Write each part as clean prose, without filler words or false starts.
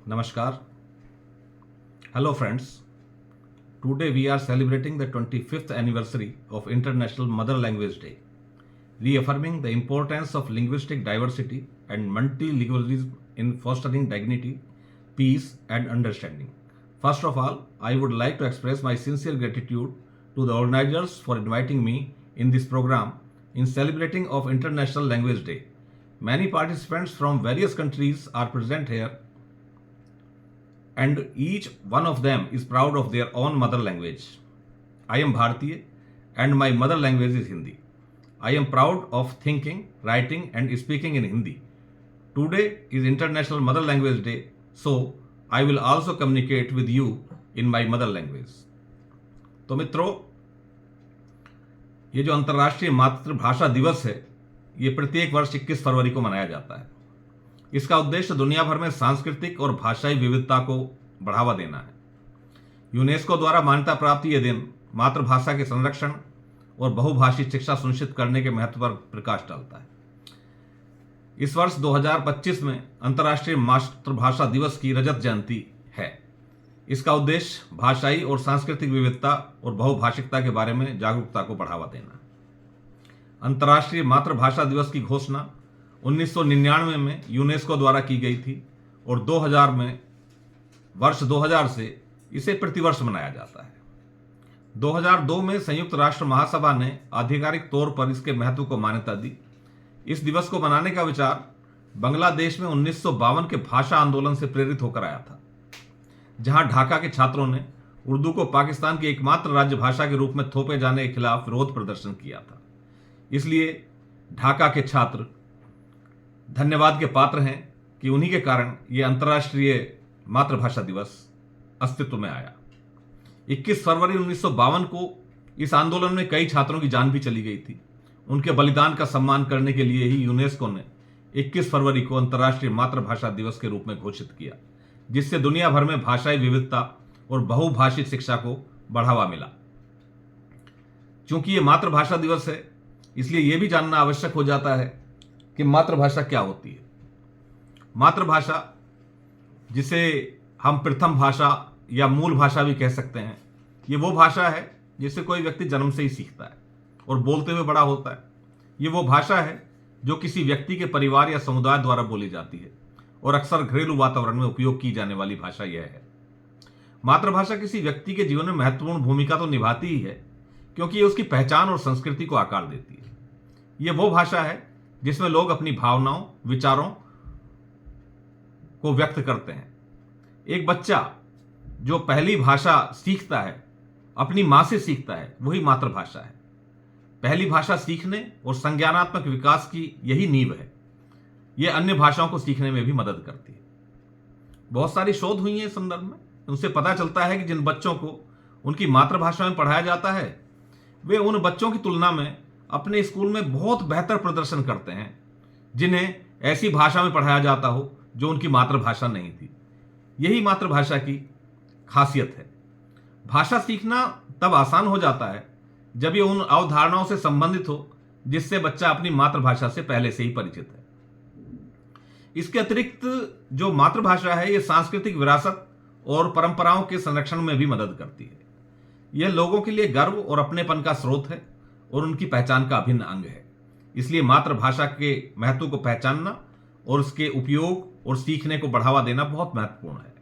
Namaskar. Hello friends. Today we are celebrating the 25th anniversary of International Mother Language Day, reaffirming the importance of linguistic diversity and multilingualism in fostering dignity, peace and understanding. First of all, I would like to express my sincere gratitude to the organizers for inviting me in this program in celebrating of International Language Day. Many participants from various countries are present here and each one of them is proud of their own mother language. I am Bharatiya and my mother language is Hindi. I am proud of thinking, writing and speaking in Hindi. Today is International Mother Language Day, so I will also communicate with you in my mother language. तो मित्रों, ये जो अंतर्राष्ट्रीय मातृभाषा दिवस है, ये प्रत्येक वर्ष 21 फरवरी को मनाया जाता है। इसका उद्देश्य दुनिया भर में सांस्कृतिक और भाषाई विविधता को बढ़ावा देना है। यूनेस्को द्वारा मान्यता प्राप्त ये दिन मातृभाषा के संरक्षण और बहुभाषी शिक्षा सुनिश्चित करने के महत्व पर प्रकाश डालता है। इस वर्ष 2025 में अंतर्राष्ट्रीय मातृभाषा दिवस की रजत जयंती है। इसका उद्देश्य भाषाई और सांस्कृतिक विविधता और बहुभाषिकता के बारे में जागरूकता को बढ़ावा देना। अंतर्राष्ट्रीय मातृभाषा दिवस की घोषणा 1999 में यूनेस्को द्वारा की गई थी और 2000 में वर्ष 2000 से इसे प्रतिवर्ष मनाया जाता है। 2002 में संयुक्त राष्ट्र महासभा ने आधिकारिक तौर पर इसके महत्व को मान्यता दी। इस दिवस को मनाने का विचार बांग्लादेश में 1952 के भाषा आंदोलन से प्रेरित होकर आया था, जहां ढाका के छात्रों ने उर्दू को पाकिस्तान की एकमात्र राज्य भाषा के रूप में थोपे जाने के खिलाफ विरोध प्रदर्शन किया था। इसलिए ढाका के छात्र धन्यवाद के पात्र हैं कि उन्हीं के कारण यह अंतर्राष्ट्रीय मातृभाषा दिवस अस्तित्व में आया। 21 फरवरी 1952 को इस आंदोलन में कई छात्रों की जान भी चली गई थी। उनके बलिदान का सम्मान करने के लिए ही यूनेस्को ने 21 फरवरी को अंतर्राष्ट्रीय मातृभाषा दिवस के रूप में घोषित किया, जिससे दुनिया भर में भाषाई विविधता और बहुभाषिक शिक्षा को बढ़ावा मिला। चूंकि यह मातृभाषा दिवस है, इसलिए यह भी जानना आवश्यक हो जाता है कि मातृभाषा क्या होती है। मातृभाषा, जिसे हम प्रथम भाषा या मूल भाषा भी कह सकते हैं, ये वो भाषा है जिसे कोई व्यक्ति जन्म से ही सीखता है और बोलते हुए बड़ा होता है। ये वो भाषा है जो किसी व्यक्ति के परिवार या समुदाय द्वारा बोली जाती है और अक्सर घरेलू वातावरण में उपयोग की जाने वाली भाषा यह है। मातृभाषा किसी व्यक्ति के जीवन में महत्वपूर्ण भूमिका तो निभाती ही है, क्योंकि ये उसकी पहचान और संस्कृति को आकार देती है। ये वो भाषा है जिसमें लोग अपनी भावनाओं, विचारों को व्यक्त करते हैं। एक बच्चा जो पहली भाषा सीखता है, अपनी मां से सीखता है, वही मातृभाषा है। पहली भाषा सीखने और संज्ञानात्मक विकास की यही नींव है। यह अन्य भाषाओं को सीखने में भी मदद करती है। बहुत सारी शोध हुई हैं इस संदर्भ में। उनसे पता चलता है कि जिन बच्चों को उनकी मातृभाषा में पढ़ाया जाता है, वे उन बच्चों की तुलना में अपने स्कूल में बहुत बेहतर प्रदर्शन करते हैं जिन्हें ऐसी भाषा में पढ़ाया जाता हो जो उनकी मातृभाषा नहीं थी। यही मातृभाषा की खासियत है। भाषा सीखना तब आसान हो जाता है जब ये उन अवधारणाओं से संबंधित हो जिससे बच्चा अपनी मातृभाषा से पहले से ही परिचित है। इसके अतिरिक्त जो मातृभाषा है, ये सांस्कृतिक विरासत और परंपराओं के संरक्षण में भी मदद करती है। यह लोगों के लिए गर्व और अपनेपन का स्रोत है और उनकी पहचान का अभिन्न अंग है। इसलिए मातृभाषा के महत्व को पहचानना और उसके उपयोग और सीखने को बढ़ावा देना बहुत महत्वपूर्ण है।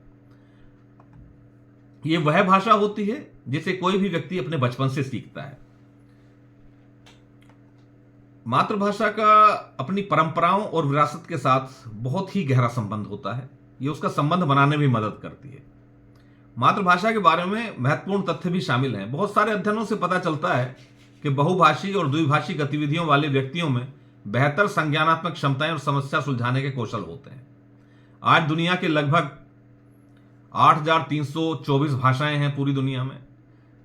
यह वह भाषा होती है जिसे कोई भी व्यक्ति अपने बचपन से सीखता है। मातृभाषा का अपनी परंपराओं और विरासत के साथ बहुत ही गहरा संबंध होता है। यह उसका संबंध बनाने में मदद करती है। मातृभाषा के बारे में महत्वपूर्ण तथ्य भी शामिल हैं। बहुत सारे अध्ययनों से पता चलता है कि बहुभाषी और द्विभाषी गतिविधियों वाले व्यक्तियों में बेहतर संज्ञानात्मक क्षमताएं और समस्या सुलझाने के कौशल होते हैं। आज दुनिया के लगभग 8,324 भाषाएं हैं पूरी दुनिया में,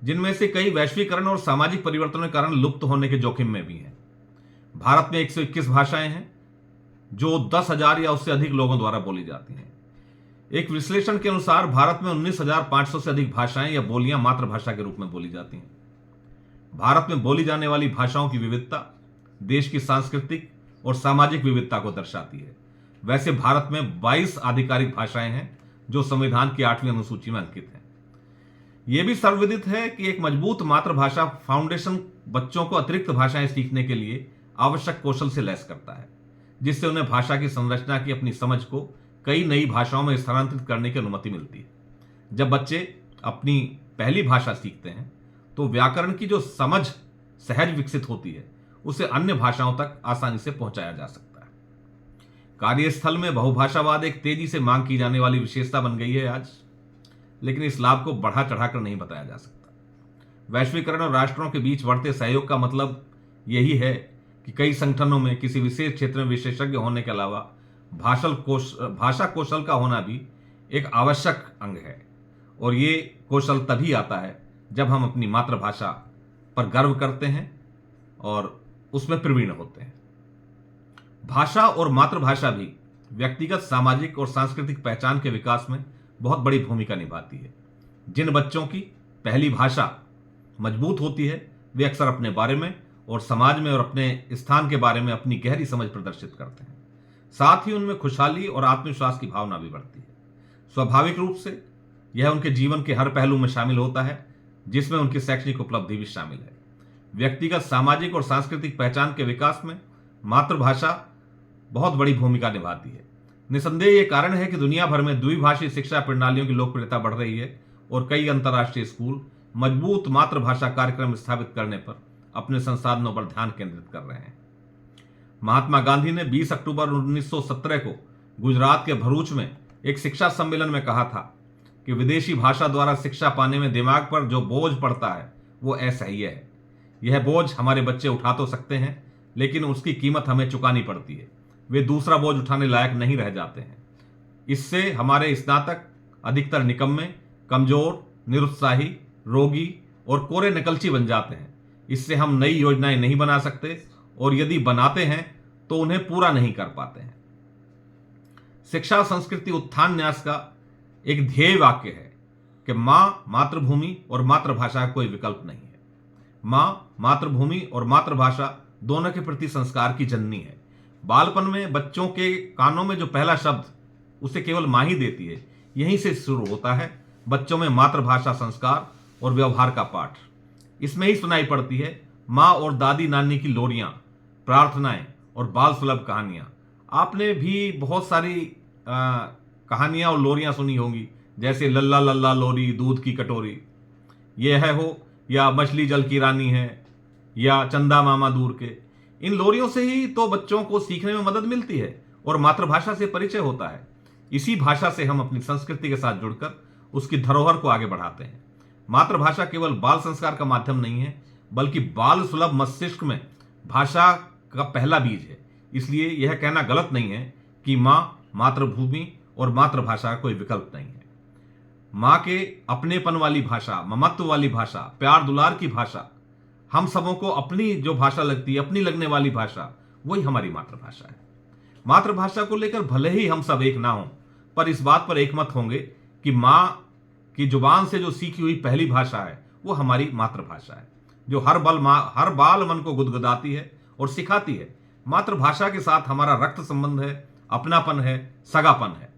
जिनमें से कई वैश्वीकरण और सामाजिक परिवर्तनों के कारण लुप्त होने के जोखिम में भी हैं। भारत में 121 भाषाएं हैं जो 10,000 या उससे अधिक लोगों द्वारा बोली जाती हैं। एक विश्लेषण के अनुसार भारत में 19,500 से अधिक भाषाएं या बोलियां मातृभाषा के रूप में बोली जाती हैं। भारत में बोली जाने वाली भाषाओं की विविधता देश की सांस्कृतिक और सामाजिक विविधता को दर्शाती है। वैसे भारत में 22 आधिकारिक भाषाएं हैं जो संविधान की 8वीं अनुसूची में अंकित है। यह भी सर्वविदित है कि एक मजबूत मातृभाषा फाउंडेशन बच्चों को अतिरिक्त भाषाएं सीखने के लिए आवश्यक कौशल से लैस करता है, जिससे उन्हें भाषा की संरचना की अपनी समझ को कई नई भाषाओं में स्थानांतरित करने की अनुमति मिलती है। जब बच्चे अपनी पहली भाषा सीखते हैं तो व्याकरण की जो समझ सहज विकसित होती है उसे अन्य भाषाओं तक आसानी से पहुंचाया जा सकता है। कार्यस्थल में बहुभाषावाद एक तेजी से मांग की जाने वाली विशेषता बन गई है आज, लेकिन इस लाभ को बढ़ा चढ़ाकर नहीं बताया जा सकता। वैश्वीकरण और राष्ट्रों के बीच बढ़ते सहयोग का मतलब यही है कि कई संगठनों में किसी विशेष क्षेत्र में विशेषज्ञ होने के अलावा भाषा कौशल का होना भी एक आवश्यक अंग है, और ये कौशल तभी आता है जब हम अपनी मातृभाषा पर गर्व करते हैं और उसमें प्रवीण होते हैं। भाषा और मातृभाषा भी व्यक्तिगत, सामाजिक और सांस्कृतिक पहचान के विकास में बहुत बड़ी भूमिका निभाती है। जिन बच्चों की पहली भाषा मजबूत होती है वे अक्सर अपने बारे में और समाज में और अपने स्थान के बारे में अपनी गहरी समझ प्रदर्शित करते हैं। साथ ही उनमें खुशहाली और आत्मविश्वास की भावना भी बढ़ती है। स्वाभाविक रूप से यह उनके जीवन के हर पहलू में शामिल होता है, जिसमें उनकी शैक्षणिक उपलब्धि भी शामिल है। व्यक्तिगत, सामाजिक और सांस्कृतिक पहचान के विकास में मातृभाषा बहुत बड़ी भूमिका निभाती है। निसंदेह ये कारण है कि दुनिया भर में द्विभाषी शिक्षा प्रणालियों की लोकप्रियता बढ़ रही है और कई अंतर्राष्ट्रीय स्कूल मजबूत मातृभाषा कार्यक्रम स्थापित करने पर अपने संसाधनों पर ध्यान केंद्रित कर रहे हैं। महात्मा गांधी ने 20 अक्टूबर 1917 को गुजरात के भरूच में एक शिक्षा सम्मेलन में कहा था कि विदेशी भाषा द्वारा शिक्षा पाने में दिमाग पर जो बोझ पड़ता है वो असह्य है। यह बोझ हमारे बच्चे उठा तो सकते हैं, लेकिन उसकी कीमत हमें चुकानी पड़ती है। वे दूसरा बोझ उठाने लायक नहीं रह जाते हैं। इससे हमारे स्नातक अधिकतर निकम्मे, कमजोर, निरुत्साही, रोगी और कोरे नकलची बन जाते हैं। इससे हम नई योजनाएं नहीं बना सकते, और यदि बनाते हैं तो उन्हें पूरा नहीं कर पाते हैं। शिक्षा संस्कृति उत्थान न्यास का एक ध्येय वाक्य है कि माँ, मातृभूमि और मातृभाषा का कोई विकल्प नहीं है। माँ, मातृभूमि और मातृभाषा दोनों के प्रति संस्कार की जननी है। बालपन में बच्चों के कानों में जो पहला शब्द उसे केवल माँ ही देती है, यहीं से शुरू होता है बच्चों में मातृभाषा संस्कार और व्यवहार का पाठ। इसमें ही सुनाई पड़ती है माँ और दादी नानी की लोरियां, प्रार्थनाएं और बाल सुलभ कहानियां। आपने भी बहुत सारी कहानियां और लोरियां सुनी होंगी, जैसे लल्ला लल्ला लोरी, दूध की कटोरी, ये है हो, या मछली जल की रानी है, या चंदा मामा दूर के। इन लोरियों से ही तो बच्चों को सीखने में मदद मिलती है और मातृभाषा से परिचय होता है। इसी भाषा से हम अपनी संस्कृति के साथ जुड़कर उसकी धरोहर को आगे बढ़ाते हैं। मातृभाषा केवल बाल संस्कार का माध्यम नहीं है, बल्कि बाल सुलभ मस्तिष्क में भाषा का पहला बीज है। इसलिए यह कहना गलत नहीं है कि माँ, मातृभूमि और मातृभाषा का कोई विकल्प नहीं है। माँ के अपनेपन वाली भाषा, ममत्व वाली भाषा, प्यार दुलार की भाषा, हम सबों को अपनी जो भाषा लगती है, अपनी लगने वाली भाषा, वही हमारी मातृभाषा है। मातृभाषा को लेकर भले ही हम सब एक ना हों, पर इस बात पर एकमत होंगे कि माँ की जुबान से जो सीखी हुई पहली भाषा है वो हमारी मातृभाषा है, जो हर बाल मन को गुदगुदाती है और सिखाती है। मातृभाषा के साथ हमारा रक्त संबंध है, अपनापन है, सगापन है।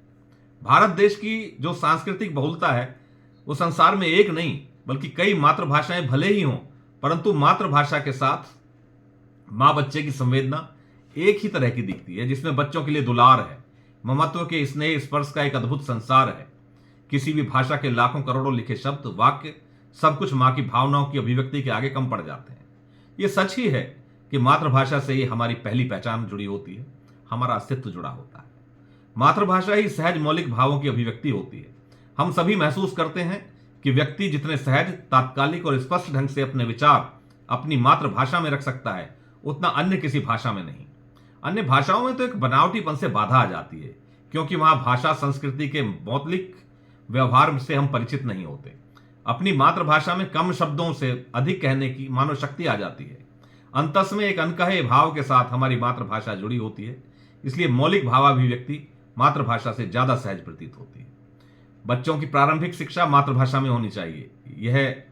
भारत देश की जो सांस्कृतिक बहुलता है वो संसार में एक नहीं बल्कि कई मातृभाषाएं भले ही हों, परंतु मातृभाषा के साथ माँ बच्चे की संवेदना एक ही तरह की दिखती है, जिसमें बच्चों के लिए दुलार है, ममत्व के स्नेह स्पर्श का एक अद्भुत संसार है। किसी भी भाषा के लाखों करोड़ों लिखे शब्द, वाक्य, सब कुछ माँ की भावनाओं की अभिव्यक्ति के आगे कम पड़ जाते हैं। ये सच ही है कि मातृभाषा से ही हमारी पहली पहचान जुड़ी होती है, हमारा अस्तित्व जुड़ा होता है। मातृभाषा ही सहज मौलिक भावों की अभिव्यक्ति होती है। हम सभी महसूस करते हैं कि व्यक्ति जितने सहज, तात्कालिक और स्पष्ट ढंग से अपने विचार अपनी मातृभाषा में रख सकता है, उतना अन्य किसी भाषा में नहीं। अन्य भाषाओं में तो एक बनावटीपन से बाधा आ जाती है, क्योंकि वहां भाषा संस्कृति के मौलिक व्यवहार से हम परिचित नहीं होते। अपनी मातृभाषा में कम शब्दों से अधिक कहने की मानव शक्ति आ जाती है। अंतस में एक अनकहे भाव के साथ हमारी मातृभाषा जुड़ी होती है, इसलिए मौलिक भावाभिव्यक्ति मातृभाषा से ज्यादा सहज प्रतीत होती है। बच्चों की प्रारंभिक शिक्षा मातृभाषा में होनी चाहिए, यह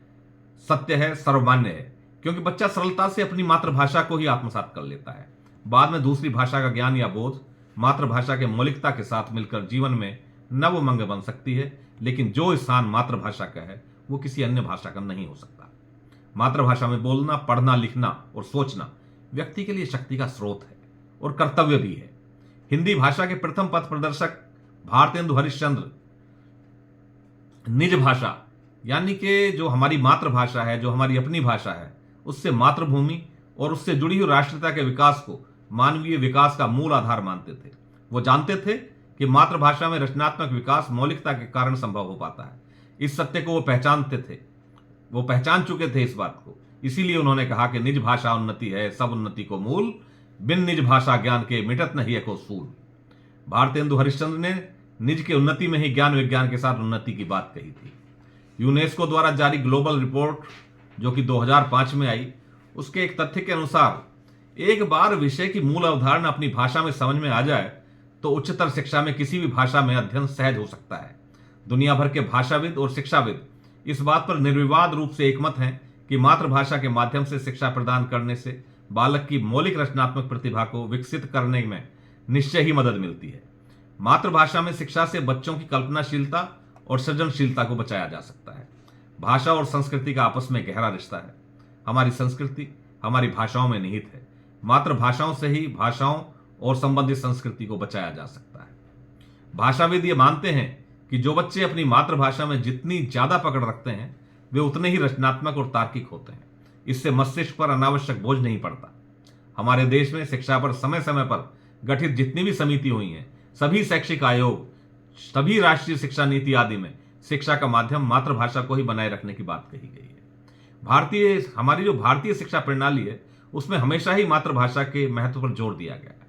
सत्य है, सर्वमान्य है, क्योंकि बच्चा सरलता से अपनी मातृभाषा को ही आत्मसात कर लेता है। बाद में दूसरी भाषा का ज्ञान या बोध मातृभाषा के मौलिकता के साथ मिलकर जीवन में नवमंग बन सकती है, लेकिन जो स्थान मातृभाषा का है वो किसी अन्य भाषा का नहीं हो सकता। मातृभाषा में बोलना, पढ़ना, लिखना और सोचना व्यक्ति के लिए शक्ति का स्रोत है और कर्तव्य भी है। हिंदी भाषा के प्रथम पथ प्रदर्शक भारतेंदु हरिश्चंद्र निज भाषा यानी कि जो हमारी मातृभाषा है, जो हमारी अपनी भाषा है, उससे मातृभूमि और उससे जुड़ी हुई राष्ट्रीयता के विकास को मानवीय विकास का मूल आधार मानते थे। वो जानते थे कि मातृभाषा में रचनात्मक विकास मौलिकता के कारण संभव हो पाता है। इस सत्य को वो पहचानते थे, वो पहचान चुके थे इस बात को। इसीलिए उन्होंने कहा कि निज भाषा उन्नति है, सब उन्नति को मूल, बिन निज भाषा ज्ञान के मिटत नहीं एको सूल। भारतेंदु हरिश्चंद्र ने निज के उन्नति में ही ज्ञान विज्ञान के साथ उन्नति की बात कही थी। यूनेस्को द्वारा जारी ग्लोबल रिपोर्ट जो कि 2005 में आई, उसके एक तथ्य के अनुसार एक बार विषय की मूल अवधारणा अपनी भाषा में समझ में आ जाए तो उच्चतर शिक्षा में किसी भी भाषा में अध्ययन सहज हो सकता है। दुनिया भर के भाषाविद और शिक्षाविद इस बात पर निर्विवाद रूप से एकमत हैं कि मातृभाषा के माध्यम से शिक्षा प्रदान करने से बालक की मौलिक रचनात्मक प्रतिभा को विकसित करने में निश्चय ही मदद मिलती है। मातृभाषा में शिक्षा से बच्चों की कल्पनाशीलता और सृजनशीलता को बचाया जा सकता है। भाषा और संस्कृति का आपस में गहरा रिश्ता है। हमारी संस्कृति हमारी भाषाओं में निहित है। मातृभाषाओं से ही भाषाओं और संबंधित संस्कृति को बचाया जा सकता है। भाषाविद ये मानते हैं कि जो बच्चे अपनी मातृभाषा में जितनी ज्यादा पकड़ रखते हैं वे उतने ही रचनात्मक और तार्किक होते हैं। इससे मस्तिष्क पर अनावश्यक बोझ नहीं पड़ता। हमारे देश में शिक्षा पर समय समय पर गठित जितनी भी समिति हुई हैं, सभी शैक्षिक आयोग, सभी राष्ट्रीय शिक्षा नीति आदि में शिक्षा का माध्यम मातृभाषा को ही बनाए रखने की बात कही गई है। हमारी जो भारतीय शिक्षा प्रणाली है उसमें हमेशा ही मातृभाषा के महत्व पर जोर दिया गया है।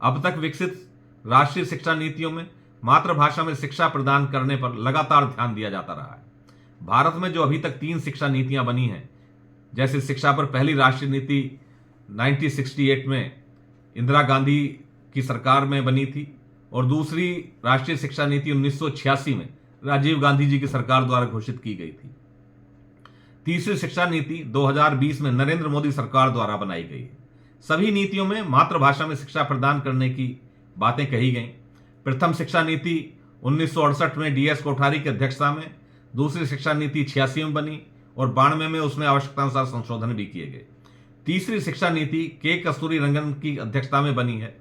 अब तक विकसित राष्ट्रीय शिक्षा नीतियों में मातृभाषा में शिक्षा प्रदान करने पर लगातार ध्यान दिया जाता रहा है। भारत में जो अभी तक 3 शिक्षा नीतियां बनी हैं, जैसे शिक्षा पर पहली राष्ट्रीय नीति 1968 में इंदिरा गांधी की सरकार में बनी थी और दूसरी राष्ट्रीय शिक्षा नीति 1986 में राजीव गांधी जी की सरकार द्वारा घोषित की गई थी। तीसरी शिक्षा नीति 2020 में नरेंद्र मोदी सरकार द्वारा बनाई गई है। सभी नीतियों में मातृभाषा में शिक्षा प्रदान करने की बातें कही गई। प्रथम शिक्षा नीति 1968 में डीएस कोठारी की अध्यक्षता में, दूसरी शिक्षा नीति 86 में बनी और 92 में उसमें आवश्यकतानुसार संशोधन भी किए गए। तीसरी शिक्षा नीति के कस्तूरी रंगन की अध्यक्षता में बनी है,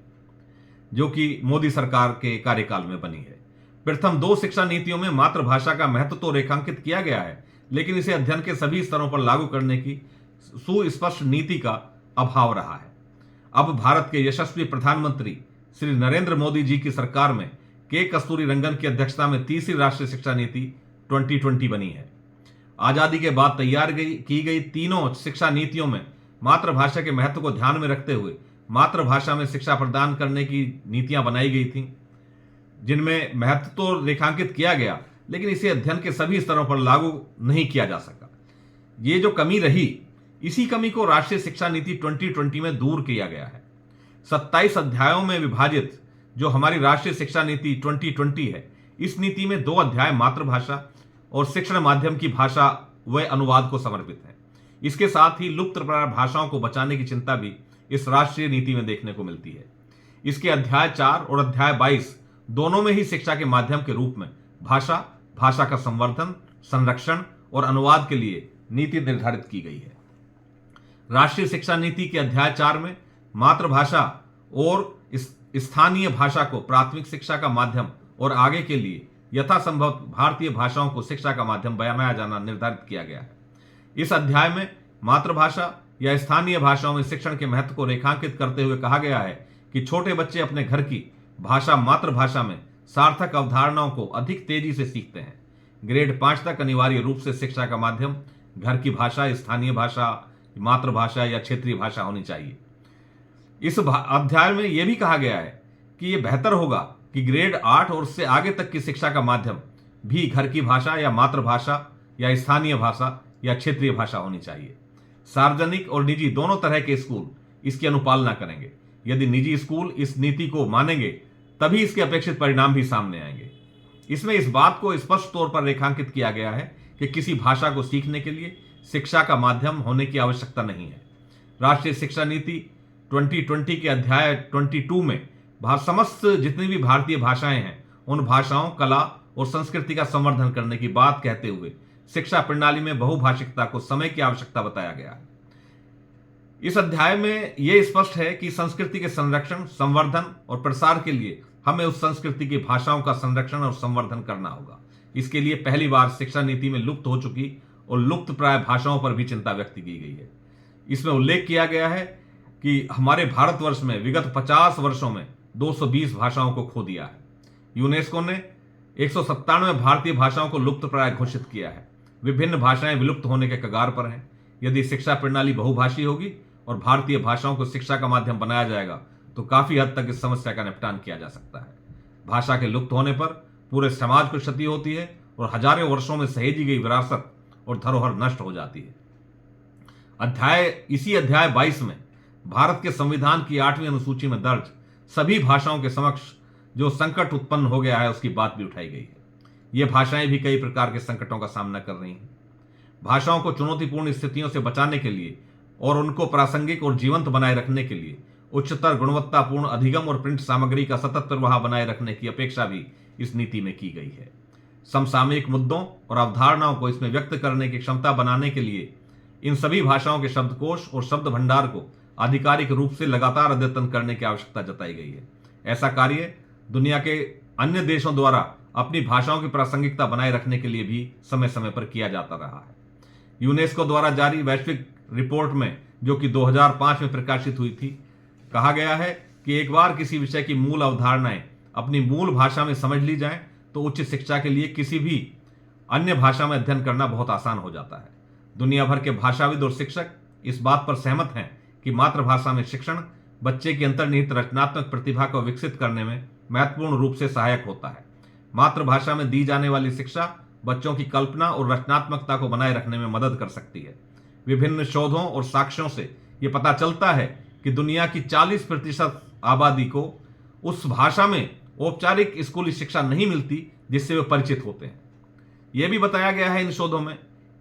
जो कि मोदी सरकार के कार्यकाल में बनी है। प्रथम 2 शिक्षा नीतियों में मातृभाषा का महत्व तो रेखांकित किया गया है, लेकिन इसे अध्ययन के सभी स्तरों पर लागू करने की सुस्पष्ट नीति का अभाव रहा है। अब भारत के यशस्वी प्रधानमंत्री श्री नरेंद्र मोदी जी की सरकार में के कस्तूरी रंगन की अध्यक्षता में तीसरी राष्ट्रीय शिक्षा नीति 2020 बनी है। आजादी के बाद तैयार की गई तीनों शिक्षा नीतियों में मातृभाषा के महत्व को ध्यान में रखते हुए मातृभाषा में शिक्षा प्रदान करने की नीतियां बनाई गई थी, जिनमें महत्व तो रेखांकित किया गया, लेकिन इसे अध्ययन के सभी स्तरों पर लागू नहीं किया जा सका। ये जो कमी रही, इसी कमी को राष्ट्रीय शिक्षा नीति 2020 में दूर किया गया है। 27 अध्यायों में विभाजित जो हमारी राष्ट्रीय शिक्षा नीति 2020 है, इस नीति में 2 अध्याय मातृभाषा और शिक्षण माध्यम की भाषा व अनुवाद को समर्पित है। इसके साथ ही लुप्त भाषाओं को बचाने की चिंता भी इस राष्ट्रीय नीति में देखने को मिलती है। इसके अध्याय 4 और अध्याय 22 दोनों में ही शिक्षा के माध्यम के रूप में भाषा, भाषा का संवर्धन, संरक्षण और अनुवाद के लिए नीति निर्धारित की गई है। राष्ट्रीय शिक्षा नीति के अध्याय 4 में मातृभाषा और स्थानीय भाषा को प्राथमिक शिक्षा का माध्यम और आगे के लिए यथासंभव भारतीय भाषाओं को शिक्षा का माध्यम बनाया जाना निर्धारित किया गया है। इस अध्याय में मातृभाषा या स्थानीय भाषाओं में शिक्षण के महत्व को रेखांकित करते हुए कहा गया है कि छोटे बच्चे अपने घर की भाषा मातृभाषा में सार्थक अवधारणाओं को अधिक तेजी से सीखते हैं। ग्रेड 5 तक अनिवार्य रूप से शिक्षा का माध्यम घर की भाषा, स्थानीय भाषा, मातृभाषा या क्षेत्रीय भाषा होनी चाहिए। इस अध्याय में यह भी कहा गया है कि यह बेहतर होगा कि ग्रेड 8 और उससे आगे तक की शिक्षा का माध्यम भी घर की भाषा या मातृभाषा या स्थानीय भाषा या क्षेत्रीय भाषा होनी चाहिए। सार्वजनिक और निजी दोनों तरह के स्कूल इसकी अनुपालना करेंगे। यदि निजी स्कूल इस नीति को मानेंगे तभी इसके अपेक्षित परिणाम भी सामने आएंगे। इसमें इस बात को स्पष्ट तौर पर रेखांकित किया गया है कि किसी भाषा को सीखने के लिए शिक्षा का माध्यम होने की आवश्यकता नहीं है। राष्ट्रीय शिक्षा नीति 2020 के अध्याय 22 में समस्त जितनी भी भारतीय भाषाएं हैं उन भाषाओं, कला और संस्कृति का संवर्धन करने की बात कहते हुए शिक्षा प्रणाली में बहुभाषिकता को समय की आवश्यकता बताया गया है। इस अध्याय में यह स्पष्ट है कि संस्कृति के संरक्षण, संवर्धन और प्रसार के लिए हमें उस संस्कृति की भाषाओं का संरक्षण और संवर्धन करना होगा। इसके लिए पहली बार शिक्षा नीति में लुप्त हो चुकी और लुप्त प्राय भाषाओं पर भी चिंता व्यक्त की गई है। इसमें उल्लेख किया गया है कि हमारे भारतवर्ष में विगत 50 वर्षों में 220 भाषाओं को खो दिया है। यूनेस्को ने 197 भारतीय भाषाओं को लुप्त प्राय घोषित किया है। विभिन्न भाषाएं विलुप्त होने के कगार पर हैं। यदि शिक्षा प्रणाली बहुभाषी होगी और भारतीय भाषाओं को शिक्षा का माध्यम बनाया जाएगा तो काफी हद तक इस समस्या का निपटान किया जा सकता है। भाषा के लुप्त होने पर पूरे समाज को क्षति होती है और हजारों वर्षों में सहेजी गई विरासत और धरोहर नष्ट हो जाती है। इसी अध्याय 22 में भारत के संविधान की 8वीं अनुसूची में दर्ज सभी भाषाओं के समक्ष जो संकट उत्पन्न हो गया है उसकी बात भी उठाई गई है। ये भाषाएं भी कई प्रकार के संकटों का सामना कर रही हैं। भाषाओं को चुनौतीपूर्ण स्थितियों से बचाने के लिए और उनको प्रासंगिक और जीवंत बनाए रखने के लिए उच्चतर गुणवत्तापूर्ण अधिगम और प्रिंट सामग्री का सतत प्रवाह बनाए रखने की अपेक्षा भी इस नीति में की गई है। समसामयिक मुद्दों और अवधारणाओं को इसमें व्यक्त करने की क्षमता बनाने के लिए इन सभी भाषाओं के शब्दकोश और शब्द भंडार को आधिकारिक रूप से लगातार अद्यतन करने की आवश्यकता जताई गई है। ऐसा कार्य दुनिया के अन्य देशों द्वारा अपनी भाषाओं की प्रासंगिकता बनाए रखने के लिए भी समय समय पर किया जाता रहा है। यूनेस्को द्वारा जारी वैश्विक रिपोर्ट में, जो कि 2005 में प्रकाशित हुई थी, कहा गया है कि एक बार किसी विषय की मूल अवधारणाएं अपनी मूल भाषा में समझ ली जाएं तो उच्च शिक्षा के लिए किसी भी अन्य भाषा में अध्ययन करना बहुत आसान हो जाता है। दुनिया भर के भाषाविद और शिक्षक इस बात पर सहमत हैं कि मातृभाषा में शिक्षण बच्चे की अंतर्निहित रचनात्मक प्रतिभा को विकसित करने में महत्वपूर्ण रूप से सहायक होता है। मातृभाषा में दी जाने वाली शिक्षा बच्चों की कल्पना और रचनात्मकता को बनाए रखने में मदद कर सकती है। विभिन्न शोधों और साक्ष्यों से यह पता चलता है कि दुनिया की 40% आबादी को उस भाषा में औपचारिक स्कूली शिक्षा नहीं मिलती जिससे वे परिचित होते हैं। यह भी बताया गया है इन शोधों में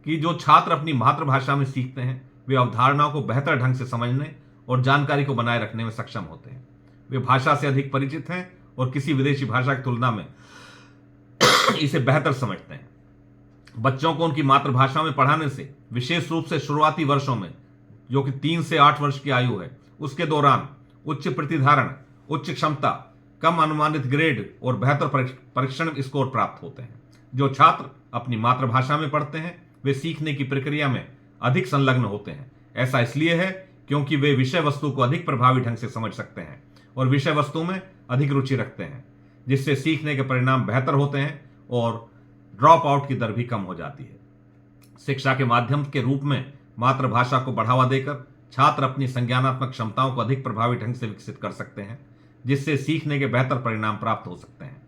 कि जो छात्र अपनी मातृभाषा में सीखते हैं वे अवधारणाओं को बेहतर ढंग से समझने और जानकारी को बनाए रखने में सक्षम होते हैं। वे भाषा से अधिक परिचित हैं और किसी विदेशी भाषा की तुलना में इसे बेहतर समझते हैं। बच्चों को उनकी मातृभाषा में पढ़ाने से, विशेष रूप से शुरुआती वर्षों में, जो कि 3 से 8 वर्ष की आयु है, उसके दौरान उच्च प्रतिधारण, उच्च क्षमता, कम अनुमानित ग्रेड और बेहतर परीक्षण स्कोर प्राप्त होते हैं। जो छात्र अपनी मातृभाषा में पढ़ते हैं वे सीखने की प्रक्रिया में अधिक संलग्न होते हैं। ऐसा इसलिए है क्योंकि वे विषय वस्तु को अधिक प्रभावी ढंग से समझ सकते हैं और विषय वस्तु में अधिक रुचि रखते हैं, जिससे सीखने के परिणाम बेहतर होते हैं और ड्रॉप आउट की दर भी कम हो जाती है। शिक्षा के माध्यम के रूप में मातृभाषा को बढ़ावा देकर छात्र अपनी संज्ञानात्मक क्षमताओं को अधिक प्रभावी ढंग से विकसित कर सकते हैं, जिससे सीखने के बेहतर परिणाम प्राप्त हो सकते हैं।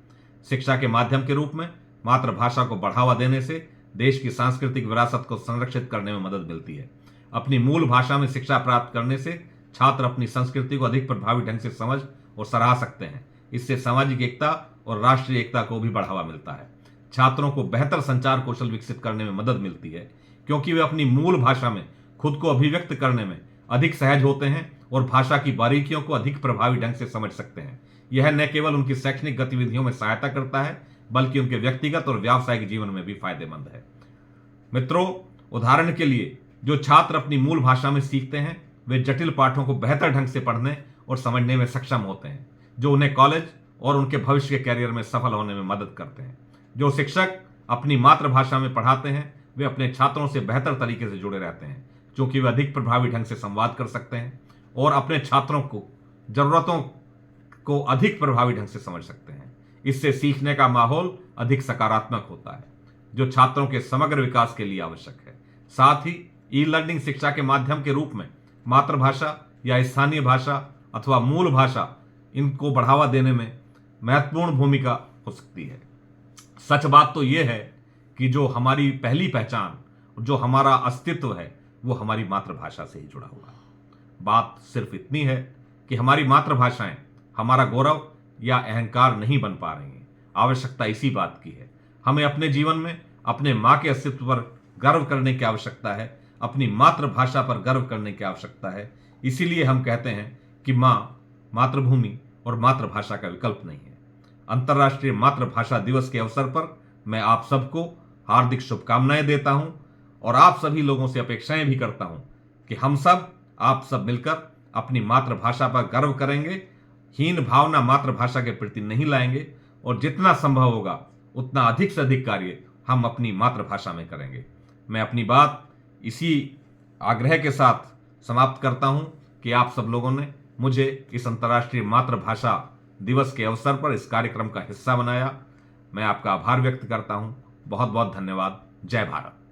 शिक्षा के माध्यम के रूप में मातृभाषा को बढ़ावा देने से देश की सांस्कृतिक विरासत को संरक्षित करने में मदद मिलती है। अपनी मूल भाषा में शिक्षा प्राप्त करने से छात्र अपनी संस्कृति को अधिक प्रभावी ढंग से समझ और सराह सकते हैं। इससे सामाजिक एकता और राष्ट्रीय एकता को भी बढ़ावा मिलता है। छात्रों को बेहतर संचार कौशल विकसित करने में मदद मिलती है क्योंकि वे अपनी मूल भाषा में खुद को अभिव्यक्त करने में अधिक सहज होते हैं और भाषा की बारीकियों को अधिक प्रभावी ढंग से समझ सकते हैं। यह न केवल उनकी शैक्षणिक गतिविधियों में सहायता करता है बल्कि उनके व्यक्तिगत और व्यावसायिक जीवन में भी फायदेमंद है। मित्रों, उदाहरण के लिए जो छात्र अपनी मूल भाषा में सीखते हैं वे जटिल पाठों को बेहतर ढंग से पढ़ने और समझने में सक्षम होते हैं, जो उन्हें कॉलेज और उनके भविष्य के कैरियर में सफल होने में मदद करते हैं। जो शिक्षक अपनी मातृभाषा में पढ़ाते हैं वे अपने छात्रों से बेहतर तरीके से जुड़े रहते हैं, क्योंकि वे अधिक प्रभावी ढंग से संवाद कर सकते हैं और अपने छात्रों को जरूरतों को अधिक प्रभावी ढंग से समझ सकते हैं। इससे सीखने का माहौल अधिक सकारात्मक होता है, जो छात्रों के समग्र विकास के लिए आवश्यक है। साथ ही ई लर्निंग शिक्षा के माध्यम के रूप में मातृभाषा या स्थानीय भाषा अथवा मूल भाषा इनको बढ़ावा देने में महत्वपूर्ण भूमिका हो सकती है। सच बात तो यह है कि जो हमारी पहली पहचान, जो हमारा अस्तित्व है, वो हमारी मातृभाषा से ही जुड़ा हुआ है। बात सिर्फ इतनी है कि हमारी मातृभाषाएं हमारा गौरव या अहंकार नहीं बन पा रही हैं। आवश्यकता इसी बात की है। हमें अपने जीवन में अपने माँ के अस्तित्व पर गर्व करने की आवश्यकता है, अपनी मातृभाषा पर गर्व करने की आवश्यकता है। इसीलिए हम कहते हैं कि माँ, मातृभूमि और मातृभाषा का विकल्प नहीं है। अंतर्राष्ट्रीय मातृभाषा दिवस के अवसर पर मैं आप सबको हार्दिक शुभकामनाएं देता हूं और आप सभी लोगों से अपेक्षाएं भी करता हूं कि हम सब, आप सब मिलकर अपनी मातृभाषा पर गर्व करेंगे, हीन भावना मातृभाषा के प्रति नहीं लाएंगे और जितना संभव होगा उतना अधिक से अधिक कार्य हम अपनी मातृभाषा में करेंगे। मैं अपनी बात इसी आग्रह के साथ समाप्त करता हूं कि आप सब लोगों ने मुझे इस अंतर्राष्ट्रीय मातृभाषा दिवस के अवसर पर इस कार्यक्रम का हिस्सा बनाया। मैं आपका आभार व्यक्त करता हूं। बहुत बहुत धन्यवाद। जय भारत।